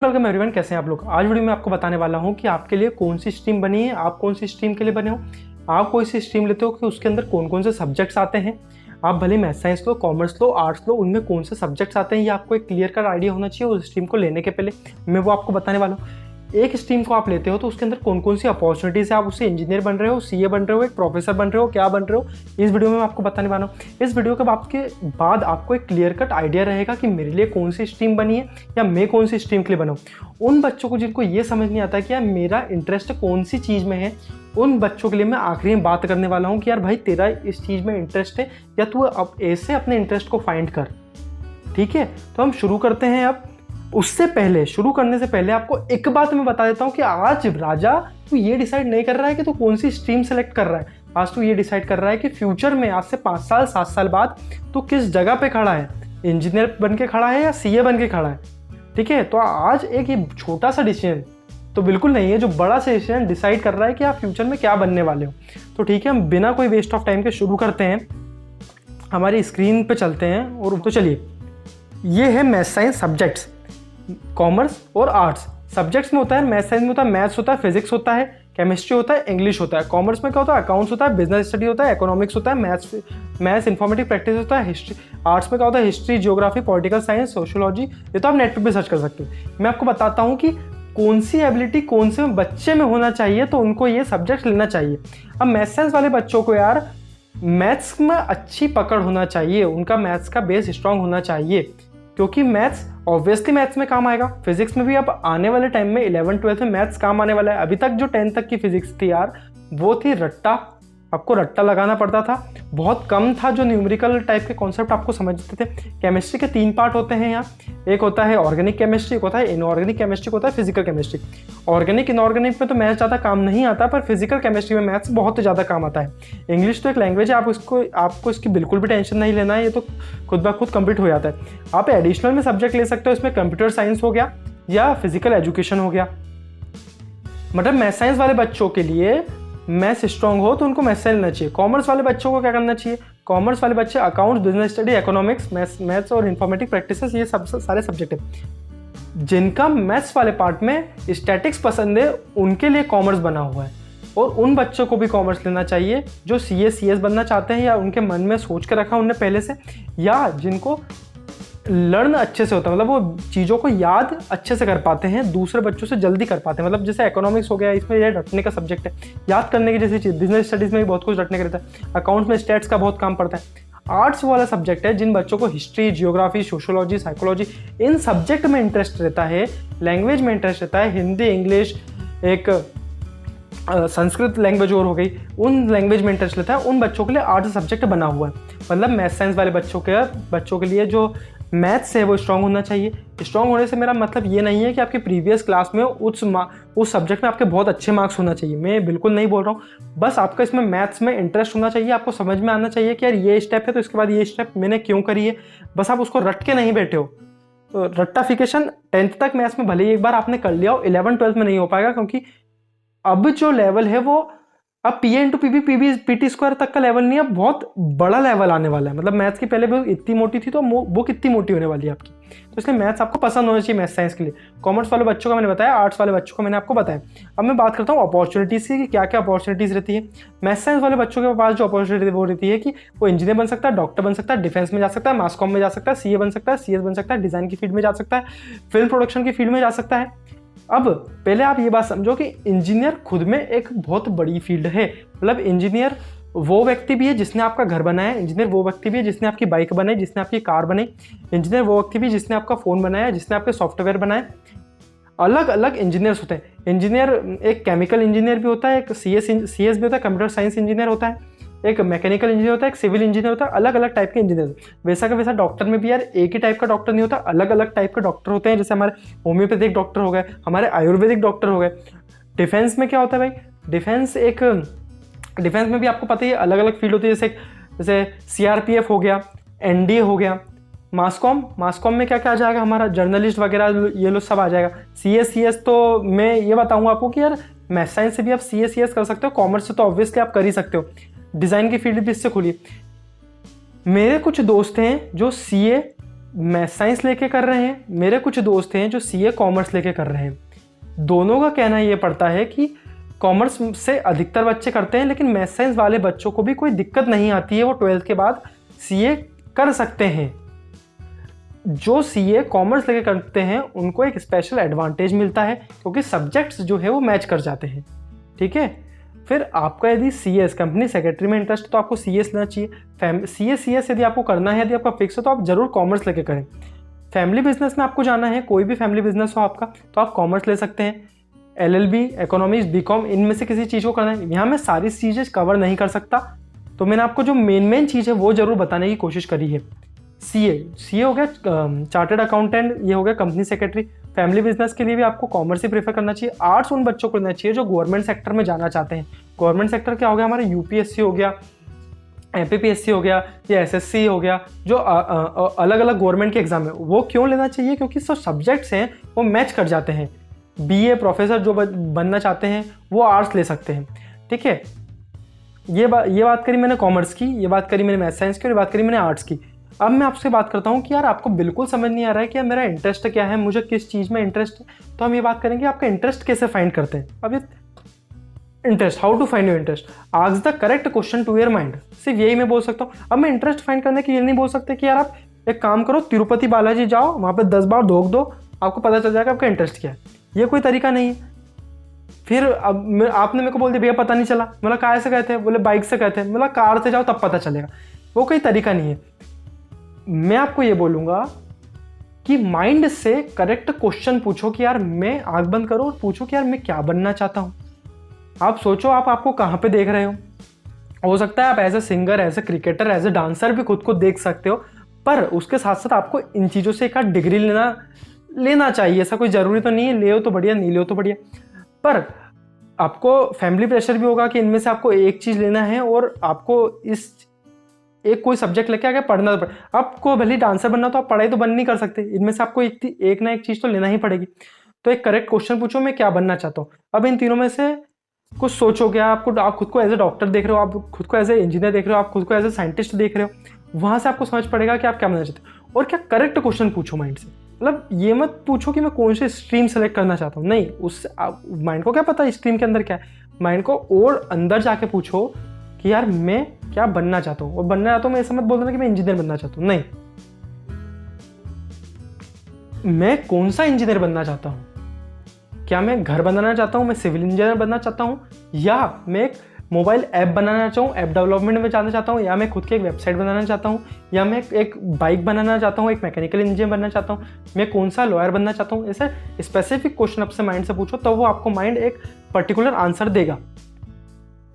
Welcome everyone, कैसे हैं आप लोग। आज वीडियो में आपको बताने वाला हूं कि आपके लिए कौन सी स्ट्रीम बनी है, आप कौन सी स्ट्रीम के लिए बने हो। आप कोई सी स्ट्रीम लेते हो कि उसके अंदर कौन कौन से सब्जेक्ट्स आते हैं। आप भले मैथ साइंस लो, कॉमर्स लो, आर्ट्स लो, उनमें कौन से सब्जेक्ट्स आते हैं ये आपको एक क्लियर कट आइडिया होना चाहिए उस स्ट्रीम को लेने के पहले। मैं वो आपको बताने वाला हूँ। एक स्ट्रीम को आप लेते हो तो उसके अंदर कौन कौन सी अपॉर्चुनिटीज़ है। आप उससे इंजीनियर बन रहे हो, सीए बन रहे हो, एक प्रोफेसर बन रहे हो, क्या बन रहे हो, इस वीडियो में मैं आपको बताने वाला हूँ। इस वीडियो के बाद आपको एक क्लियर कट आइडिया रहेगा कि मेरे लिए कौन सी स्ट्रीम बनी है या मैं कौन सी स्ट्रीम के लिए बना हूँ। उन बच्चों को जिनको ये समझ नहीं आता कि यार मेरा इंटरेस्ट कौन सी चीज़ में है, उन बच्चों के लिए मैं आखिरी में बात करने वाला हूँ कि यार भाई तेरा इस चीज़ में इंटरेस्ट है या तू अब ऐसे अपने इंटरेस्ट को फाइंड कर। ठीक है, तो हम शुरू करते हैं। अब उससे पहले, शुरू करने से पहले आपको एक बात मैं बता देता हूँ कि आज राजा तू ये डिसाइड नहीं कर रहा है कि तू कौन सी स्ट्रीम सेलेक्ट कर रहा है। आज तू ये डिसाइड कर रहा है कि फ्यूचर में आज से 5 साल 7 साल बाद तू किस जगह पे खड़ा है, इंजीनियर बन के खड़ा है या सीए बन के खड़ा है। ठीक है, तो आज एक ये छोटा सा डिसीजन तो बिल्कुल नहीं है, जो बड़ा सा डिसीजन डिसाइड कर रहा है कि आप फ्यूचर में क्या बनने वाले हो। तो ठीक है, हम बिना कोई वेस्ट ऑफ टाइम के शुरू करते हैं। हमारी स्क्रीन पे चलते हैं और तो चलिए, ये है मैथ साइंस सब्जेक्ट्स। कॉमर्स और आर्ट्स सब्जेक्ट्स में होता है, मैथ साइंस में होता है, मैथ्स होता है, फिजिक्स होता है, केमिस्ट्री होता है, इंग्लिश होता है। कॉमर्स में क्या होता है, अकाउंट्स होता है, बिजनेस स्टडी होता है, इकोनॉमिक्स होता है, मैथ्स इन्फॉर्मेटिक प्रैक्टिस होता है, हिस्ट्री। आर्ट्स में क्या होता है, history, geography, political science, sociology. ये तो आप नेट पे सर्च कर सकते हो। मैं आपको बताता हूँ कि कौन सी एबिलिटी कौन से बच्चे में होना चाहिए, तो उनको ये सब्जेक्ट लेना चाहिए। अब मैथ साइंस वाले बच्चों को यार मैथ्स में अच्छी पकड़ होना चाहिए, उनका मैथ्स का बेस स्ट्रांग होना चाहिए, क्योंकि मैथ्स ऑब्वियसली मैथ्स में काम आएगा। फिजिक्स में भी अब आने वाले टाइम में 11th 12th में मैथ्स काम आने वाला है। अभी तक जो 10th तक की फिजिक्स थी यार, वो थी रट्टा, आपको रट्टा लगाना पड़ता था। बहुत कम था जो न्यूमेरिकल टाइप के कॉन्सेप्ट आपको समझते थे। केमिस्ट्री के 3 पार्ट होते हैं यहाँ। एक होता है ऑर्गेनिक केमिस्ट्री, एक होता है इनऑर्गेनिक केमिस्ट्री, होता है फिजिकल केमिस्ट्री। ऑर्गेनिक इनऑर्गेनिक में तो मैथ्स ज़्यादा काम नहीं आता, पर फिजिकल केमिस्ट्री में मैथ्स बहुत ज़्यादा काम आता है। इंग्लिश तो एक लैंग्वेज है, आपको इसकी बिल्कुल भी टेंशन नहीं लेना है, ये तो खुद ब खुद कंप्लीट हो जाता है। आप एडिशनल में सब्जेक्ट ले सकते हो, इसमें कंप्यूटर साइंस हो गया या फिजिकल एजुकेशन हो गया। मतलब मैथ साइंस वाले बच्चों के लिए मैथ्स स्ट्रॉन्ग हो तो उनको मैथ्स लेना चाहिए। कॉमर्स वाले बच्चों को क्या करना चाहिए, कॉमर्स वाले बच्चे accounts, business study, economics, maths और इन्फॉर्मेटिक प्रैक्टिसेस, ये सब सारे सब्जेक्ट है। जिनका मैथ्स वाले पार्ट में स्टैटिक्स पसंद है, उनके लिए कॉमर्स बना हुआ है। और उन बच्चों को भी कॉमर्स लेना चाहिए जो सीए सीएस बनना चाहते हैं, या उनके मन में सोच के रखा उनने पहले से, या जिनको लर्न अच्छे से होता है, मतलब वो चीज़ों को याद अच्छे से कर पाते हैं, दूसरे बच्चों से जल्दी कर पाते हैं। मतलब जैसे इकोनॉमिक्स हो गया, इसमें ये रटने का सब्जेक्ट है, याद करने की जैसी चीज़। बिजनेस स्टडीज़ में भी बहुत कुछ रटने का रहता है। अकाउंट्स में स्टैट्स का बहुत काम पड़ता है। आर्ट्स वाला सब्जेक्ट है जिन बच्चों को हिस्ट्री, जियोग्राफी, सोशियोलॉजी, साइकोलॉजी, इन सब्जेक्ट में इंटरेस्ट रहता है, लैंग्वेज में इंटरेस्ट रहता है, हिंदी, इंग्लिश, एक संस्कृत लैंग्वेज और हो गई, उन लैंग्वेज में इंटरेस्ट लेता है, उन बच्चों के लिए आर्ट्स सब्जेक्ट बना हुआ है। मतलब मैथ साइंस वाले बच्चों के लिए जो मैथ्स है वो स्ट्रांग होना चाहिए। स्ट्रांग होने से मेरा मतलब ये नहीं है कि आपकी प्रीवियस क्लास में उस सब्जेक्ट में आपके बहुत अच्छे मार्क्स होना चाहिए, मैं बिल्कुल नहीं बोल रहा हूँ। बस आपका इसमें मैथ्स में इंटरेस्ट होना चाहिए, आपको समझ में आना चाहिए कि यार ये स्टेप है तो इसके बाद ये स्टेप मैंने क्यों करी है। बस आप उसको रट के नहीं बैठे हो। तो रट्टाफिकेशन 10th तक मैथ्स में भले ही एक बार आपने कर लिया हो, 11th 12th में नहीं हो पाएगा, क्योंकि अब जो लेवल है वो अब P into P B PT square तक का लेवल नहीं है, बहुत बड़ा लेवल आने वाला है। मतलब मैथ्स की पहले बुक इतनी मोटी थी तो बुक इतनी मोटी होने वाली है आपकी। तो इसलिए मैथ्स आपको पसंद होना चाहिए मैथ साइंस के लिए। कॉमर्स वाले बच्चों का मैंने बताया, आर्ट्स वाले बच्चों को मैंने आपको बताया। अब मैं बात करता हूँ अपॉर्चुनिटीज़ की, क्या क्या अपॉर्चुनिटीज़ रहती है। मैथ साइंस वाले बच्चों के पास जो अपॉर्चुनिटी वो रहती है कि वो इंजीनियर बन सकता है, डॉक्टर बन सकता है, डिफेंस में जा सकता है, मास कॉम में जा सकता है, सीए बन सकता है, सीएस बन सकता है, डिज़ाइन की फील्ड में जा सकता है, फिल्म प्रोडक्शन की फील्ड में जा सकता है। अब पहले आप ये बात समझो कि इंजीनियर खुद में एक बहुत बड़ी फील्ड है। मतलब इंजीनियर वो व्यक्ति भी है जिसने आपका घर बनाया, इंजीनियर वो व्यक्ति भी है जिसने आपकी बाइक बनाई, जिसने आपकी कार बनाई, इंजीनियर वो व्यक्ति भी जिसने आपका फ़ोन बनाया, जिसने आपके सॉफ्टवेयर बनाए। अलग अलग इंजीनियर्स होते हैं। इंजीनियर एक केमिकल इंजीनियर भी होता है, एक सीएस भी होता है, कंप्यूटर साइंस इंजीनियर होता है, एक मैकेनिकल इंजीनियर होता है, एक सिविल इंजीनियर होता है। अलग अलग टाइप के इंजीनियर। वैसा का वैसा डॉक्टर में भी यार एक ही टाइप का डॉक्टर नहीं होता, अलग अलग टाइप के डॉक्टर होते हैं। जैसे हमारे होम्योपैथिक डॉक्टर हो गए, हमारे आयुर्वेदिक डॉक्टर हो गए। डिफेंस में क्या होता है भाई, डिफेंस में भी आपको पता ही है अलग अलग फील्ड होती है। जैसे सीआरपीएफ हो गया, एनडीए हो गया, मास कॉम में क्या क्या आ जाएगा, हमारा जर्नलिस्ट वगैरह ये लोग सब आ जाएगा। सीएस तो मैं ये बताऊंगा आपको कि यार मैथ साइंस से भी आप सीएस कर सकते हो, कॉमर्स से तो ऑब्वियसली आप कर ही सकते हो, डिज़ाइन की फील्ड भी इससे खुली। मेरे कुछ दोस्त हैं जो सीए मैथ साइंस लेके कर रहे हैं, मेरे कुछ दोस्त हैं जो सीए कॉमर्स लेके कर रहे हैं। दोनों का कहना ये पड़ता है कि कॉमर्स से अधिकतर बच्चे करते हैं, लेकिन मैथ साइंस वाले बच्चों को भी कोई दिक्कत नहीं आती है, वो 12th के बाद सीए कर सकते हैं। जो सीए कॉमर्स लेके करते हैं उनको एक स्पेशल एडवांटेज मिलता है, क्योंकि सब्जेक्ट्स जो है वो मैच कर जाते हैं। ठीक है, फिर आपका यदि सीएस कंपनी सेक्रेटरी में इंटरेस्ट है तो आपको सीएस लेना चाहिए। सीएस यदि आपको करना है, यदि आपका फिक्स है तो आप जरूर कॉमर्स लेके करें। फैमिली बिजनेस में आपको जाना है, कोई भी फैमिली बिजनेस हो आपका, तो आप कॉमर्स ले सकते हैं। एलएलबी, इकोनॉमिक्स, बीकॉम, इनमें से किसी चीज़ को करना है। यहाँ मैं सारी चीज़ें कवर नहीं कर सकता, तो मैंने आपको जो मेन चीज़ है वो जरूर बताने की कोशिश करी है। सीए हो गया चार्टर्ड अकाउंटेंट, ये हो गया कंपनी सेक्रेटरी। फैमिली बिजनेस के लिए भी आपको कॉमर्स ही प्रेफर करना चाहिए। आर्ट्स उन बच्चों को लेना चाहिए जो गवर्नमेंट सेक्टर में जाना चाहते हैं। गवर्नमेंट सेक्टर क्या हो गया, हमारे यूपीएससी हो गया, एमपीपीएससी हो गया, या एसएससी हो गया, जो अलग अलग गवर्नमेंट के एग्जाम है। वो क्यों लेना चाहिए, क्योंकि सब सब्जेक्ट्स हैं वो मैच कर जाते हैं। बीए प्रोफेसर जो बनना चाहते हैं वो आर्ट्स ले सकते हैं। ठीक है, ये बात करी मैंने कॉमर्स की, ये बात करी मैंने मैथ साइंस की, और ये बात करी मैंने आर्ट्स की। अब मैं आपसे बात करता हूँ कि यार आपको बिल्कुल समझ नहीं आ रहा है कि यार मेरा इंटरेस्ट क्या है, मुझे किस चीज़ में इंटरेस्ट है। तो हम ये बात करेंगे आपका इंटरेस्ट कैसे फाइंड करते हैं। अब ये interest, how to find your interest, ask the correct question to your mind, सिर्फ यही मैं बोल सकता हूँ। अब मैं इंटरेस्ट फाइंड करने के लिए नहीं बोल सकते कि यार आप एक काम करो, तिरुपति बालाजी जाओ, वहाँ पे 10 बार धोख दो, आपको पता चल जाएगा आपका इंटरेस्ट क्या है। ये कोई तरीका नहीं है। फिर अब आपने मेरे को बोल दिया भैया पता नहीं चला, बोला कार से गए थे, बोले बाइक से गए थे, बोला कार से जाओ तब पता चलेगा। वो कोई तरीका नहीं है। मैं आपको ये बोलूँगा कि माइंड से करेक्ट क्वेश्चन पूछो कि यार मैं आंख बंद करो और पूछो कि यार मैं क्या बनना चाहता हूँ। आप सोचो आप आपको कहाँ पे देख रहे हो सकता है आप as a singer, as a cricketer, as a dancer भी खुद को देख सकते हो, पर उसके साथ साथ आपको इन चीज़ों से एक डिग्री लेना चाहिए। ऐसा कोई ज़रूरी तो नहीं है, ले हो तो बढ़िया, नहीं ले हो तो बढ़िया, पर आपको फैमिली प्रेशर भी होगा कि इनमें से आपको एक चीज़ लेना है और आपको इस एक कोई सब्जेक्ट लेके आगे पढ़ना तो पड़े। आपको भले डांसर बनना तो आप पढ़ाई तो बंद नहीं कर सकते, इनमें से आपको एक ना एक चीज़ तो लेना ही पड़ेगी। तो एक करेक्ट क्वेश्चन पूछो, मैं क्या बनना चाहता हूँ। अब इन तीनों में से कुछ सोचो, क्या आप खुद को एज ए डॉक्टर देख रहे हो, आप खुद को एज ए इंजीनियर देख रहे हो, आप खुद को एज ए साइंटिस्ट देख रहे हो, वहाँ से आपको समझ पड़ेगा कि आप क्या बनना चाहते हो। और क्या करेक्ट क्वेश्चन पूछो माइंड से, मतलब ये मत पूछो कि मैं कौन सी स्ट्रीम सेलेक्ट करना चाहता हूँ, नहीं, उससे माइंड को क्या पता स्ट्रीम के अंदर क्या है। माइंड को और अंदर जाके पूछो कि यार मैं क्या बनना चाहता हूँ। और बनना चाहता हूँ मैं ऐसा मत बोल देना कि मैं इंजीनियर बनना चाहता हूँ, नहीं, मैं कौन सा इंजीनियर बनना चाहता हूँ। क्या मैं घर बनाना चाहता हूँ, मैं सिविल इंजीनियर बनना चाहता हूँ, या मैं एक मोबाइल ऐप बनाना चाहूँ, ऐप डेवलपमेंट में जाना चाहता हूँ, या मैं खुद की एक वेबसाइट बनाना चाहता हूँ, या मैं एक बाइक बनाना चाहता हूँ, एक मैकेनिकल इंजीनियर बनना चाहता हूँ, मैं कौन सा लॉयर बनना चाहता हूँ। ऐसे स्पेसिफिक क्वेश्चन आपसे माइंड से पूछो, तो वो आपको माइंड एक पर्टिकुलर आंसर देगा।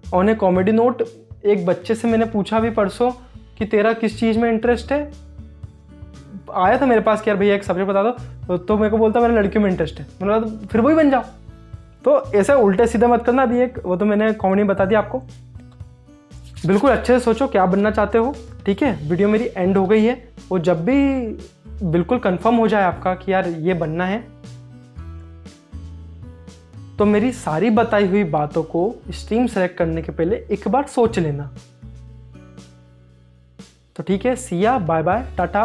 ऑन ए कॉमेडी नोट, एक बच्चे से मैंने पूछा भी परसों कि तेरा किस चीज़ में इंटरेस्ट है, आया था मेरे पास कि यार भैया एक सब्जेक्ट बता दो, तो मेरे को बोलता मेरा लड़कियों में इंटरेस्ट है। मैंने बोला तो फिर वही बन जाओ। तो ऐसे उल्टे सीधे मत करना। अभी एक वो तो मैंने कॉमेडी बता दिया आपको, बिल्कुल अच्छे से सोचो क्या बनना चाहते हो। ठीक है, वीडियो मेरी एंड हो गई है। वो जब भी बिल्कुल कंफर्म हो जाए आपका कि यार ये बनना है, तो मेरी सारी बताई हुई बातों को स्ट्रीम सेलेक्ट करने के पहले एक बार सोच लेना। तो ठीक है, सिया, बाय बाय, टाटा।